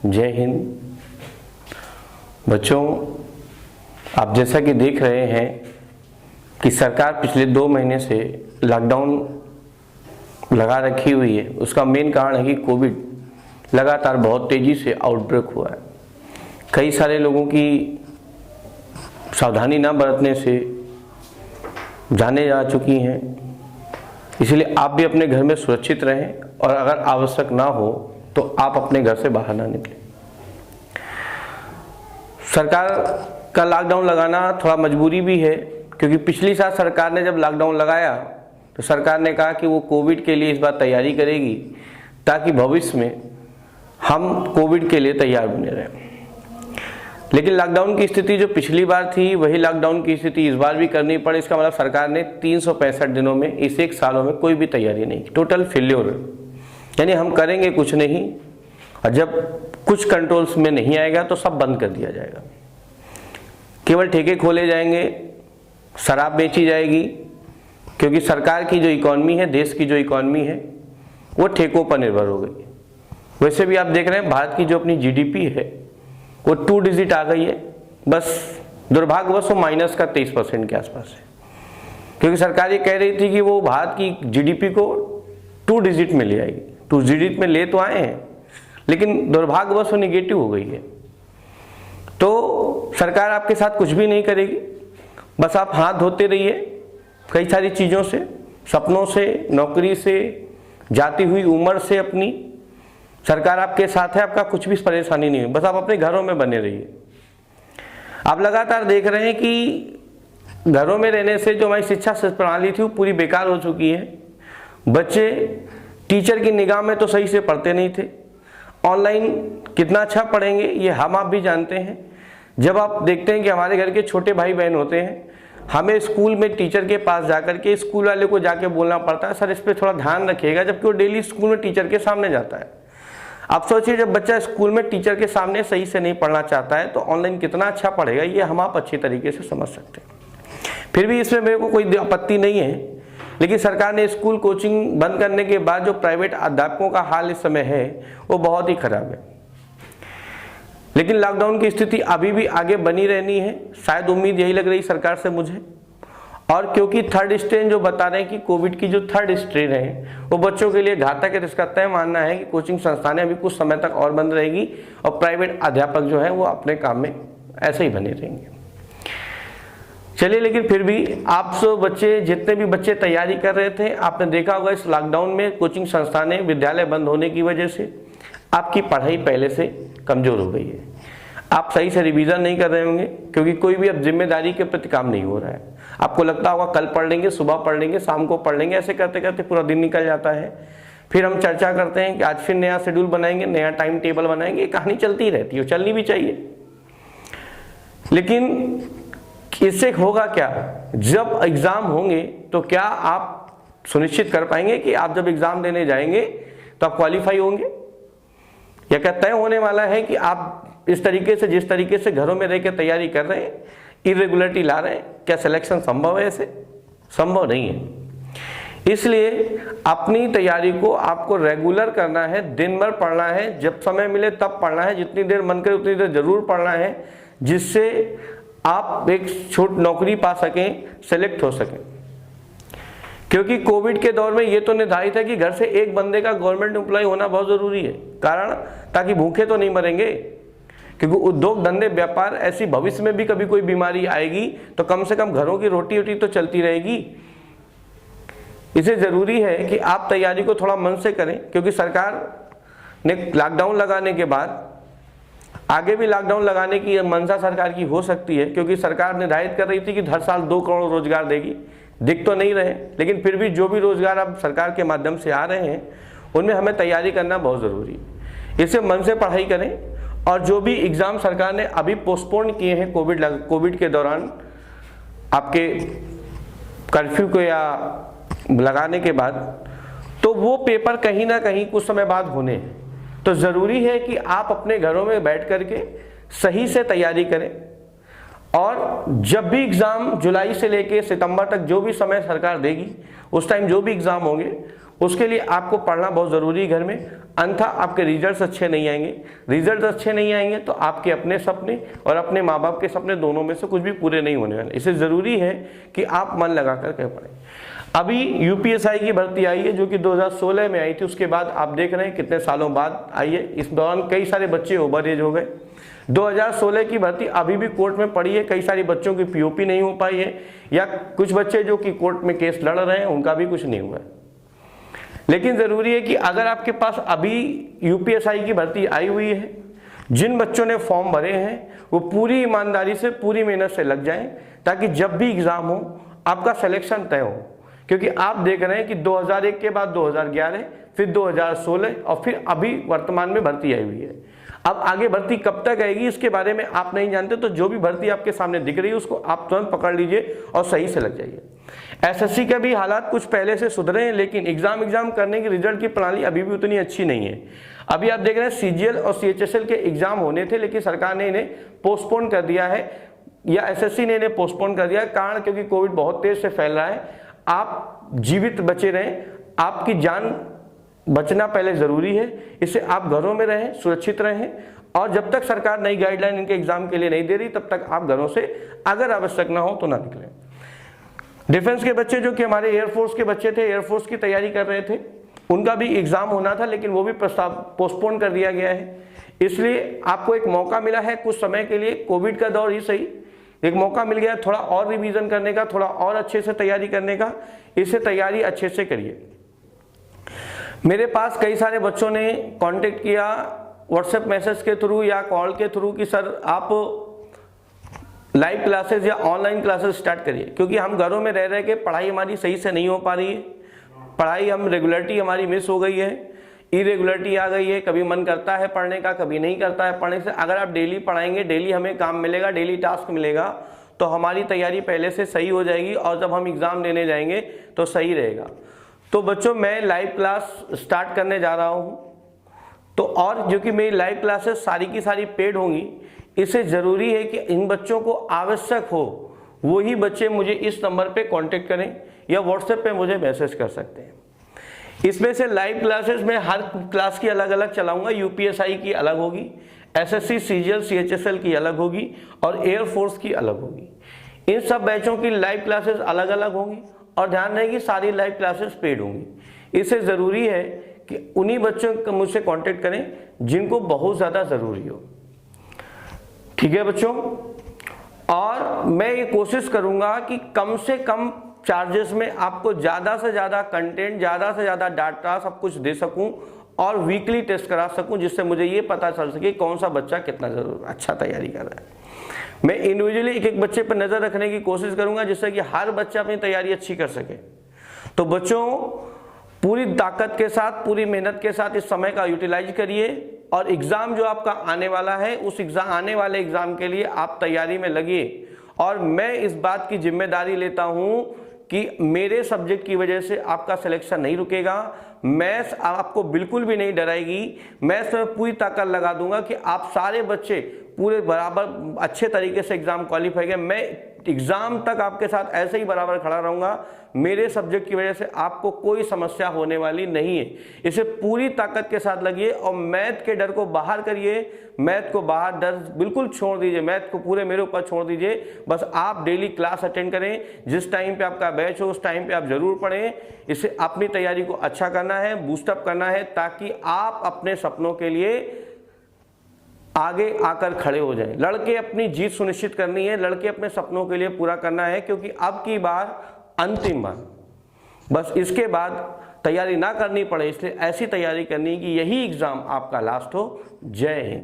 जय हिंद। बच्चों, आप जैसा कि देख रहे हैं कि सरकार पिछले 2 महीने से लॉकडाउन लगा रखी हुई है। उसका मेन कारण है कि कोविड लगातार बहुत तेज़ी से आउटब्रेक हुआ है। कई सारे लोगों की सावधानी न बरतने से जानें जा चुकी हैं। इसलिए आप भी अपने घर में सुरक्षित रहें और अगर आवश्यक ना हो तो आप अपने घर से बाहर ना निकलें। सरकार का लॉकडाउन लगाना थोड़ा मजबूरी भी है, क्योंकि पिछली साल सरकार ने जब लॉकडाउन लगाया तो सरकार ने कहा कि वो कोविड के लिए इस बार तैयारी करेगी ताकि भविष्य में हम कोविड के लिए तैयार बने रहें। लेकिन लॉकडाउन की स्थिति जो पिछली बार थी वही लॉकडाउन की स्थिति इस बार भी करनी पड़े। इसका मतलब सरकार ने 365 दिनों में इस 1 सालों में कोई भी तैयारी नहीं की। टोटल फेल्योर, यानी हम करेंगे कुछ नहीं और जब कुछ कंट्रोल्स में नहीं आएगा तो सब बंद कर दिया जाएगा। केवल ठेके खोले जाएंगे, शराब बेची जाएगी, क्योंकि सरकार की जो इकॉनमी है, देश की जो इकॉनमी है वो ठेकों पर निर्भर हो गई। वैसे भी आप देख रहे हैं भारत की जो अपनी जीडीपी है वो 2 डिजिट आ गई है, बस दुर्भाग्यवश वो माइनस का 23% के आसपास है। क्योंकि सरकार ये कह रही थी कि वो भारत की जीडीपी को 2 डिजिट में ले आएगी। 2 डिजिट में ले तो आए हैं लेकिन दुर्भाग्यवश वो निगेटिव हो गई है। तो सरकार आपके साथ कुछ भी नहीं करेगी, बस आप हाथ धोते रहिए कई सारी चीज़ों से, सपनों से, नौकरी से, जाती हुई उम्र से अपनी। सरकार आपके साथ है, आपका कुछ भी परेशानी नहीं है, बस आप अपने घरों में बने रहिए। आप लगातार देख रहे हैं कि घरों में रहने से जो हमारी शिक्षा प्रणाली थी वो पूरी बेकार हो चुकी है। बच्चे टीचर की निगाह में तो सही से पढ़ते नहीं थे। ऑनलाइन कितना अच्छा पढ़ेंगे ये हम आप भी जानते हैं। जब आप देखते हैं कि हमारे घर के छोटे भाई बहन होते हैं, हमें स्कूल में टीचर के पास जाकर के स्कूल वाले को जाके बोलना पड़ता है, सर इस पर थोड़ा ध्यान रखिएगा, जबकि वो डेली स्कूल में टीचर के सामने जाता है। आप सोचिए, जब बच्चा स्कूल में टीचर के सामने सही से नहीं पढ़ना चाहता है तो ऑनलाइन कितना अच्छा पढ़ेगा, ये हम आप अच्छी तरीके से समझ सकते हैं। फिर भी इसमें मेरे को कोई आपत्ति नहीं है, लेकिन सरकार ने स्कूल कोचिंग बंद करने के बाद जो प्राइवेट अध्यापकों का हाल इस समय है वो बहुत ही खराब है। लेकिन लॉकडाउन की स्थिति अभी भी आगे बनी रहनी है, शायद उम्मीद यही लग रही सरकार से मुझे। और क्योंकि 3rd स्ट्रेन जो बता रहे हैं कि कोविड की जो 3rd स्ट्रेन है वो बच्चों के लिए घातक है, इसका तय मानना है कि कोचिंग संस्थानें अभी कुछ समय तक और बंद रहेगी और प्राइवेट अध्यापक जो है वो अपने काम में ऐसे ही बने रहेंगे। चलिए, लेकिन फिर भी आप सब बच्चे, जितने भी बच्चे तैयारी कर रहे थे, आपने देखा होगा इस लॉकडाउन में कोचिंग संस्थानें, विद्यालय बंद होने की वजह से आपकी पढ़ाई पहले से कमजोर हो गई है। आप सही से रिवीजन नहीं कर रहे होंगे, क्योंकि कोई भी अब जिम्मेदारी के प्रति काम नहीं हो रहा है। आपको लगता होगा कल पढ़ लेंगे, सुबह पढ़ लेंगे, शाम को पढ़ लेंगे, ऐसे करते करते पूरा दिन निकल जाता है। फिर हम चर्चा करते हैं कि आज फिर नया शेड्यूल बनाएंगे, नया टाइम टेबल बनाएंगे। ये कहानी चलती रहती है, चलनी भी चाहिए। लेकिन इससे होगा क्या? जब एग्जाम होंगे तो क्या आप सुनिश्चित कर पाएंगे कि आप जब एग्जाम देने जाएंगे तो आप क्वालिफाई होंगे? या क्या तय होने वाला है कि आप इस तरीके से, जिस तरीके से घरों में रह के तैयारी कर रहे हैं, इरेगुलरिटी ला रहे हैं, क्या सिलेक्शन संभव है? ऐसे संभव नहीं है। इसलिए अपनी तैयारी को आपको रेगुलर करना है, दिन भर पढ़ना है, जब समय मिले तब पढ़ना है, जितनी देर मन करे उतनी देर जरूर पढ़ना है, जिससे आप एक छोटी नौकरी पा सकें, सेलेक्ट हो सकें। क्योंकि कोविड के दौर में ये तो निर्धारित है कि घर से एक बंदे का गवर्नमेंट एम्प्लॉय होना बहुत जरूरी है। कारण, ताकि भूखे तो नहीं मरेंगे, क्योंकि उद्योग धंधे व्यापार ऐसी भविष्य में भी कभी कोई बीमारी आएगी तो कम से कम घरों की रोटी वोटी तो चलती रहेगी। इसे जरूरी है कि आप तैयारी को थोड़ा मन से करें, क्योंकि सरकार ने लॉकडाउन लगाने के बाद आगे भी लॉकडाउन लगाने की मंशा सरकार की हो सकती है, क्योंकि सरकार निर्धारित कर रही थी कि हर साल 2 करोड़ रोजगार देगी। दिख तो नहीं रहे, लेकिन फिर भी जो भी रोजगार अब सरकार के माध्यम से आ रहे हैं उनमें हमें तैयारी करना बहुत ज़रूरी है। इसे मन से पढ़ाई करें, और जो भी एग्ज़ाम सरकार ने अभी पोस्टपोन किए हैं कोविड के दौरान आपके कर्फ्यू को या लगाने के बाद, तो वो पेपर कहीं ना कहीं कुछ समय बाद होने हैं। तो ज़रूरी है कि आप अपने घरों में बैठ करके सही से तैयारी करें, और जब भी एग्ज़ाम जुलाई से लेके सितंबर तक जो भी समय सरकार देगी, उस टाइम जो भी एग्ज़ाम होंगे उसके लिए आपको पढ़ना बहुत ज़रूरी है घर में, अन्यथा आपके रिजल्ट्स अच्छे नहीं आएंगे। रिजल्ट अच्छे नहीं आएंगे तो आपके अपने सपने और अपने माँ बाप के सपने दोनों में से कुछ भी पूरे नहीं होने वाले। इसलिए ज़रूरी है कि आप मन लगा कर पढ़ें। अभी यूपीएसआई की भर्ती आई है जो कि 2016 में आई थी, उसके बाद आप देख रहे हैं कितने सालों बाद आई है। इस दौरान कई सारे बच्चे ओवर एज हो गए। 2016 की भर्ती अभी भी कोर्ट में पड़ी है, कई सारी बच्चों की पीओपी नहीं हो पाई है, या कुछ बच्चे जो कि कोर्ट में केस लड़ रहे हैं उनका भी कुछ नहीं हुआ है। लेकिन ज़रूरी है कि अगर आपके पास अभी यूपीएसआई की भर्ती आई हुई है, जिन बच्चों ने फॉर्म भरे हैं वो पूरी ईमानदारी से पूरी मेहनत से लग जाएं, ताकि जब भी एग्ज़ाम हो आपका सिलेक्शन तय हो। क्योंकि आप देख रहे हैं कि 2001 के बाद 2011, फिर 2016 और फिर अभी वर्तमान में भर्ती आई हुई है। अब आगे भर्ती कब तक आएगी इसके बारे में आप नहीं जानते, तो जो भी भर्ती आपके सामने दिख रही है उसको आप तुरंत पकड़ लीजिए और सही से लग जाइए। एसएससी के भी हालात कुछ पहले से सुधरे हैं, लेकिन एग्जाम करने की रिजल्ट की प्रणाली अभी भी उतनी अच्छी नहीं है। अभी आप देख रहे हैं सीजीएल और सीएचएसएल के एग्जाम होने थे, लेकिन सरकार ने इन्हें पोस्टपोन कर दिया है, या एसएससी ने इन्हें पोस्टपोन कर दिया है। कारण क्योंकि कोविड बहुत तेज से फैल रहा है। आप जीवित बचे रहें, आपकी जान बचना पहले जरूरी है, इससे आप घरों में रहें, सुरक्षित रहें, और जब तक सरकार नई गाइडलाइन इनके एग्जाम के लिए नहीं दे रही तब तक आप घरों से अगर आवश्यक ना हो तो ना निकलें। डिफेंस के बच्चे जो कि हमारे एयरफोर्स के बच्चे थे, एयरफोर्स की तैयारी कर रहे थे, उनका भी एग्जाम होना था, लेकिन वो भी प्रस्ताव पोस्टपोन कर दिया गया है। इसलिए आपको एक मौका मिला है कुछ समय के लिए, कोविड का दौर ही सही, एक मौका मिल गया थोड़ा और रिवीजन करने का, थोड़ा और अच्छे से तैयारी करने का। इससे तैयारी अच्छे से करिए। मेरे पास कई सारे बच्चों ने कांटेक्ट किया व्हाट्सएप मैसेज के थ्रू या कॉल के थ्रू कि सर आप लाइव क्लासेस या ऑनलाइन क्लासेस स्टार्ट करिए, क्योंकि हम घरों में रह रह के पढ़ाई हमारी सही से नहीं हो पा रही है। पढ़ाई हम रेगुलरिटी हमारी मिस हो गई है, इरेगुलरिटी आ गई है। कभी मन करता है पढ़ने का, कभी नहीं करता है पढ़ने से। अगर आप डेली पढ़ाएंगे, डेली हमें काम मिलेगा, डेली टास्क मिलेगा, तो हमारी तैयारी पहले से सही हो जाएगी और जब हम एग्ज़ाम देने जाएंगे तो सही रहेगा। तो बच्चों मैं लाइव क्लास स्टार्ट करने जा रहा हूँ, तो और जो कि मेरी लाइव क्लासेस सारी की सारी पेड होंगी, इससे ज़रूरी है कि इन बच्चों को आवश्यक हो वही बच्चे मुझे इस नंबर पे कांटेक्ट करें या व्हाट्सएप पे मुझे मैसेज कर सकते हैं। इसमें से लाइव क्लासेस में हर क्लास की अलग अलग चलाऊंगा। यूपीएसआई की अलग होगी, एसएससी सीजीएल सीएचएसएल की अलग होगी और एयरफोर्स की अलग होगी। इन सब बैचों की लाइव क्लासेस अलग अलग होंगी और ध्यान रहेगी सारी लाइव क्लासेस पेड होंगी। इससे ज़रूरी है कि उन्हीं बच्चों को मुझसे कांटेक्ट करें जिनको बहुत ज़्यादा ज़रूरी हो। ठीक है बच्चों, और मैं ये कोशिश करूँगा कि कम से कम चार्जेस में आपको ज़्यादा से ज़्यादा कंटेंट, ज़्यादा से ज़्यादा डाटा सब कुछ दे सकूं और वीकली टेस्ट करा सकूं, जिससे मुझे ये पता चल सके कौन सा बच्चा कितना अच्छा तैयारी कर रहा है। मैं इंडिविजुअली एक एक बच्चे पर नज़र रखने की कोशिश करूंगा, जिससे कि हर बच्चा अपनी तैयारी अच्छी कर सके। तो बच्चों पूरी ताकत के साथ, पूरी मेहनत के साथ इस समय का यूटिलाइज करिए, और एग्ज़ाम जो आपका आने वाला है उस आने वाले एग्ज़ाम के लिए आप तैयारी में लगिए। और मैं इस बात की जिम्मेदारी लेता हूँ कि मेरे सब्जेक्ट की वजह से आपका सिलेक्शन नहीं रुकेगा। मैथ्स आपको बिल्कुल भी नहीं डराएगी। मैथ्स में पूरी ताकत लगा दूंगा कि आप सारे बच्चे पूरे बराबर अच्छे तरीके से एग्ज़ाम क्वालिफाई करें। मैं एग्ज़ाम तक आपके साथ ऐसे ही बराबर खड़ा रहूँगा। मेरे सब्जेक्ट की वजह से आपको कोई समस्या होने वाली नहीं है। इसे पूरी ताकत के साथ लगिए और मैथ के डर को बाहर करिए। मैथ को बाहर डर बिल्कुल छोड़ दीजिए, मैथ को पूरे मेरे ऊपर छोड़ दीजिए। बस आप डेली क्लास अटेंड करें, जिस टाइम पे आपका बैच हो उस टाइम पे आप ज़रूर पढ़ें। इसे अपनी तैयारी को अच्छा करना है, बूस्टअप करना है, ताकि आप अपने सपनों के लिए आगे आकर खड़े हो जाएं। लड़के अपनी जीत सुनिश्चित करनी है, लड़के अपने सपनों के लिए पूरा करना है, क्योंकि अब की बार अंतिम बार, बस इसके बाद तैयारी ना करनी पड़े, इसलिए ऐसी तैयारी करनी है कि यही एग्ज़ाम आपका लास्ट हो। जय हिंद।